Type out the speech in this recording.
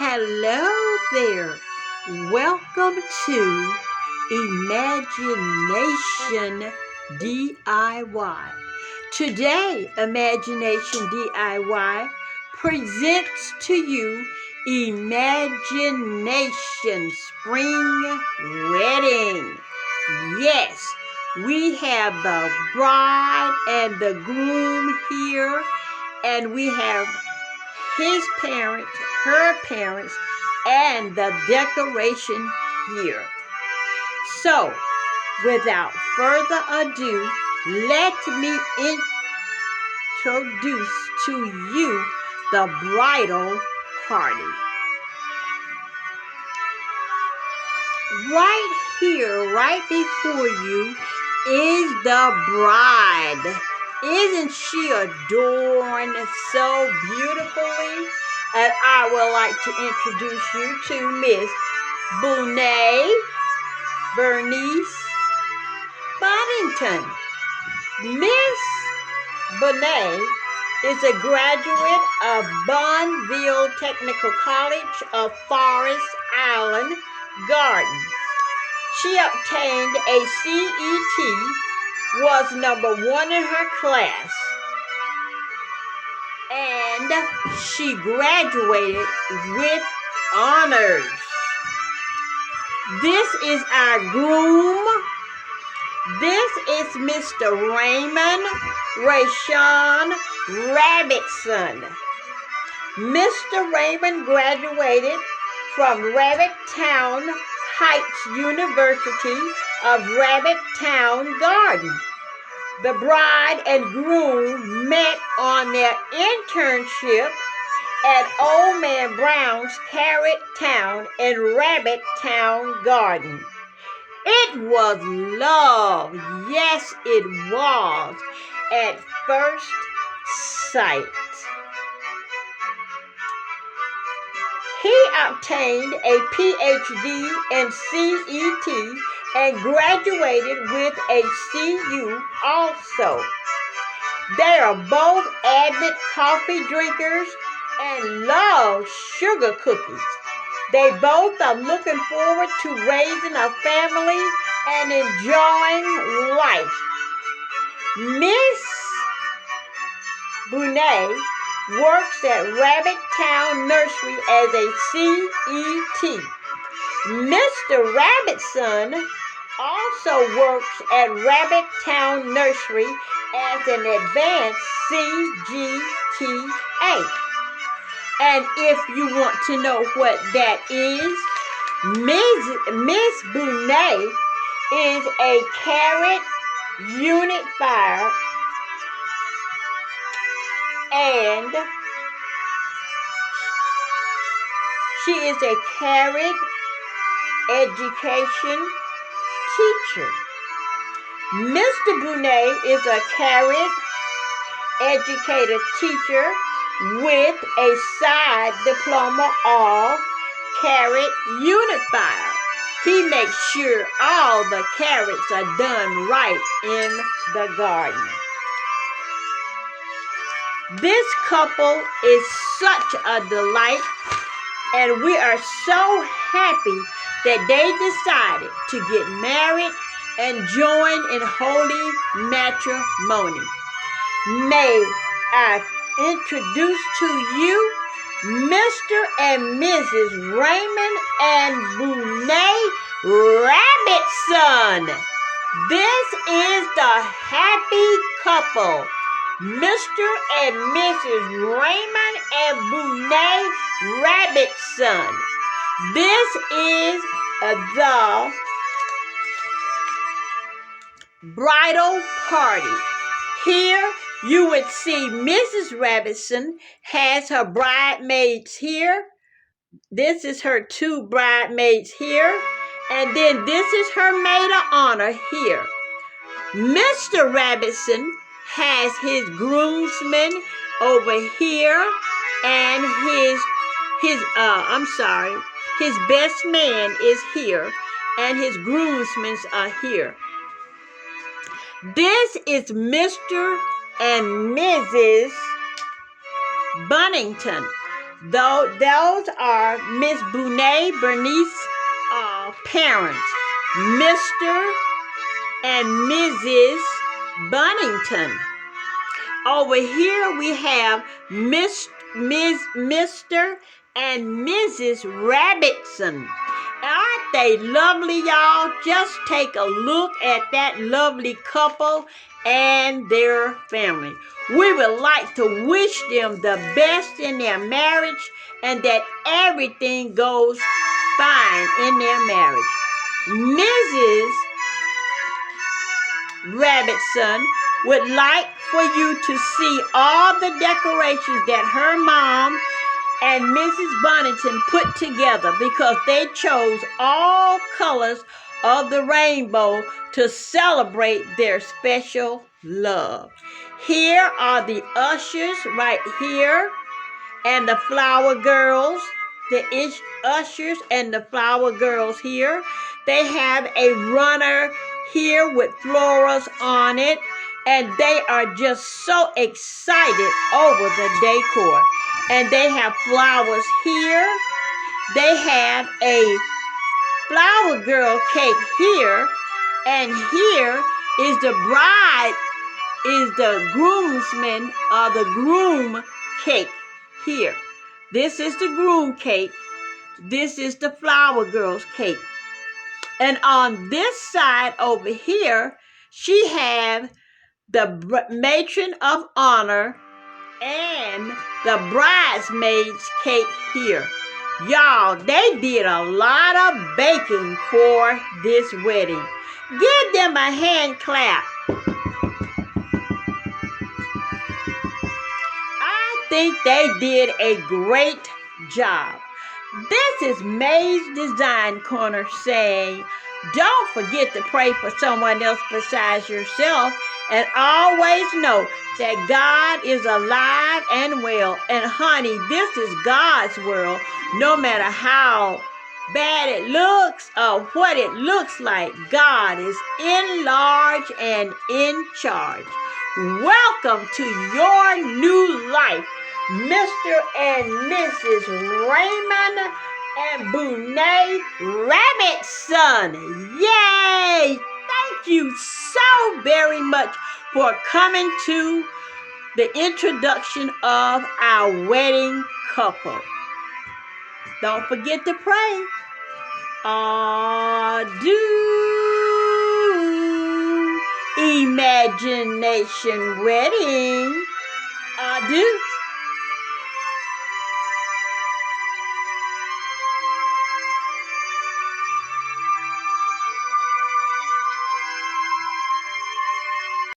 Hello there. Welcome to Imagination DIY. Today, Imagination DIY presents to you Imagination Spring Wedding. Yes, we have the bride and the groom here, and we have his parents, her parents, and the decoration here. So, without further ado, let me introduce to you the bridal party. Right here, right before you, is the bride. Isn't she adorned so beautifully? And I would like to introduce you to Miss Bernice Boddington. Miss Bonet is a graduate of Bonneville Technical College of Forest Island Garden. She obtained a CET, was number 1 in her class, and she graduated with honors. This is our groom. This is Mr. Raymond Rayshawn Rabbitson. Mr. Raymond graduated from Rabbit Town Heights University of Rabbit Town Garden. The bride and groom met on their internship at Old Man Brown's Carrot Town and Rabbit Town Garden. It was love. Yes, it was at first sight. He obtained a PhD in CET and graduated with a CU also. They are both avid coffee drinkers and love sugar cookies. They both are looking forward to raising a family and enjoying life. Miss Bonet works at Rabbit Town Nursery as a CET. Mr. Rabbitson also works at Rabbit Town Nursery as an advanced CGTA. And if you want to know what that is, Miss Bonet is a carrot unifier, and she is a carrot education teacher. Mr. Bonet is a carrot educator teacher with a side diploma of carrot unifier. He makes sure all the carrots are done right in the garden. This couple is such a delight, and we are so happy that they decided to get married and join in holy matrimony. May I introduce to you Mr. and Mrs. Raymond and Bonet Rabbitson. This is the happy couple, Mr. and Mrs. Raymond and Bonet Rabbitson. This is the bridal party. Here you would see Mrs. Rabbitson has her bridesmaids here. This is her 2 bridesmaids here. And then this is her maid of honor here. Mr. Rabbitson has his groomsmen over here, and his best man is here, and his groomsmen are here. This is Mr. and Mrs. Boddington. Those are Miss Bernice parents, Mr. and Mrs. Bunnington. Over here we have Mr. and Mrs. Rabbitson. Aren't they lovely, y'all? Just take a look at that lovely couple and their family. We would like to wish them the best in their marriage and that everything goes fine in their marriage. Mrs. Rabbitson would like for you to see all the decorations that her mom and Mrs. Bunnington put together because they chose all colors of the rainbow to celebrate their special love. Here are the ushers right here and the flower girls, the ushers and the flower girls here. They have a runner here with florals on it, and they are just so excited over the decor. And they have flowers here. They have a flower girl cake here, and here is the bride, is the groomsman or the groom cake here. This is the groom cake. This is the flower girl's cake. And on this side over here, she have the matron of honor and the bridesmaid's cake here. Y'all, they did a lot of baking for this wedding. Give them a hand clap. I think they did a great job. This is May's Design Corner saying, don't forget to pray for someone else besides yourself, and always know that God is alive and well. And honey, this is God's world. No matter how bad it looks or what it looks like, God is in large and in charge. Welcome to your new life, Mr. and Mrs. Raymond and Bonet Rabbitson. Yay! Thank you so very much for coming to the introduction of our wedding couple. Don't forget to pray. Adieu, Imagination Wedding. Adieu.